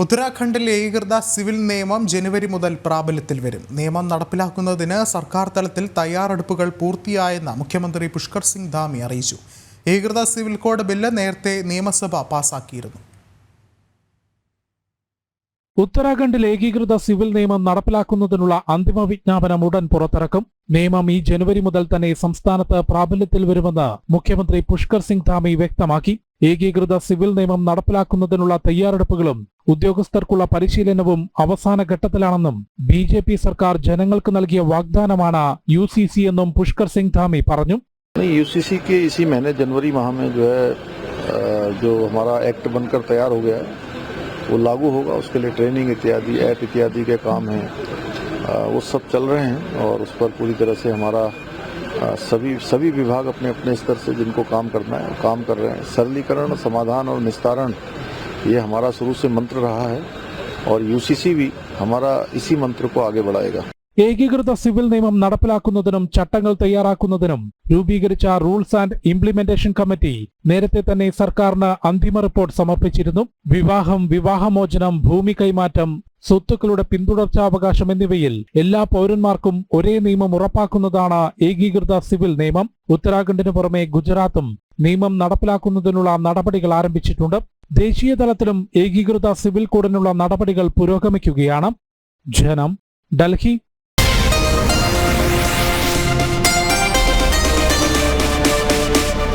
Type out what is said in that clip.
ഉത്തരാഖണ്ഡിൽ ഏകീകൃത സിവിൽ നിയമം ജനുവരി മുതൽ പ്രാബല്യത്തിൽ വരും. നിയമം നടപ്പിലാക്കുന്നതിന് സർക്കാർ തലത്തിൽ തയ്യാറെടുപ്പുകൾ പൂർത്തിയായെന്ന് മുഖ്യമന്ത്രി പുഷ്കർ സിംഗ് ധാമി അറിയിച്ചു. ഏകീകൃത സിവിൽ കോഡ് ബില്ല് നേരത്തെ നിയമസഭ പാസാക്കിയിരുന്നു. ഉത്തരാഖണ്ഡിൽ ഏകീകൃത സിവിൽ നിയമം നടപ്പിലാക്കുന്നതിനുള്ള അന്തിമ വിജ്ഞാപനം ഉടൻ പുറത്തിറക്കും. നിയമം ഈ ജനുവരി മുതൽ തന്നെ സംസ്ഥാനത്ത് പ്രാബല്യത്തിൽ വരുമെന്ന് മുഖ്യമന്ത്രി പുഷ്കർ സിംഗ് ധാമി വ്യക്തമാക്കി. ഏകീകൃത സിവിൽ നിയമം നടപ്പിലാക്കുന്നതിനുള്ള തയ്യാറെടുപ്പുകളും ഉദ്യോഗസ്ഥർക്കുള്ള പരിശീലനവും അവസാന ഘട്ടത്തിലാണെന്നും BJP സർക്കാർ ജനങ്ങൾക്ക് നൽകിയ വാഗ്ദാനമാണ് UCC എന്നും പുഷ്കർ സിംഗ് ധാമി പറഞ്ഞു. UCC के इसी महीने जनवरी माह में जो हमारा एक्ट बनकर तैयार हो गया है वो लागू होगा. उसके लिए ट्रेनिंग इत्यादि ऐप इत्यादि के काम हैं, वो सब चल रहे हैं और उस पर पूरी तरह से हमारा सभी विभाग अपने अपने स्तर से जिनको काम करना है काम कर रहे हैं. सरलीकरण, समाधान और निस्तारण ये हमारा शुरू से मंत्र रहा है और UCC भी हमारा इसी मंत्र को आगे बढ़ाएगा. ഏകീകൃത സിവിൽ നിയമം നടപ്പിലാക്കുന്നതിനും ചട്ടങ്ങൾ തയ്യാറാക്കുന്നതിനും രൂപീകരിച്ച റൂൾസ് ആൻഡ് ഇംപ്ലിമെന്റേഷൻ കമ്മിറ്റി നേരത്തെ തന്നെ സർക്കാരിന് അന്തിമ റിപ്പോർട്ട് സമർപ്പിച്ചിരുന്നു. വിവാഹം, വിവാഹമോചനം, ഭൂമി കൈമാറ്റം, സ്വത്തുക്കളുടെ പിന്തുടർച്ചാവകാശം എന്നിവയിൽ എല്ലാ പൗരന്മാർക്കും ഒരേ നിയമം ഉറപ്പാക്കുന്നതാണ് ഏകീകൃത സിവിൽ നിയമം. ഉത്തരാഖണ്ഡിന് പുറമെ ഗുജറാത്തും നിയമം നടപ്പിലാക്കുന്നതിനുള്ള നടപടികൾ ആരംഭിച്ചിട്ടുണ്ട്. ദേശീയ തലത്തിലും ഏകീകൃത സിവിൽ കോഡിനുള്ള നടപടികൾ പുരോഗമിക്കുകയാണ്. ജനം, ഡൽഹി.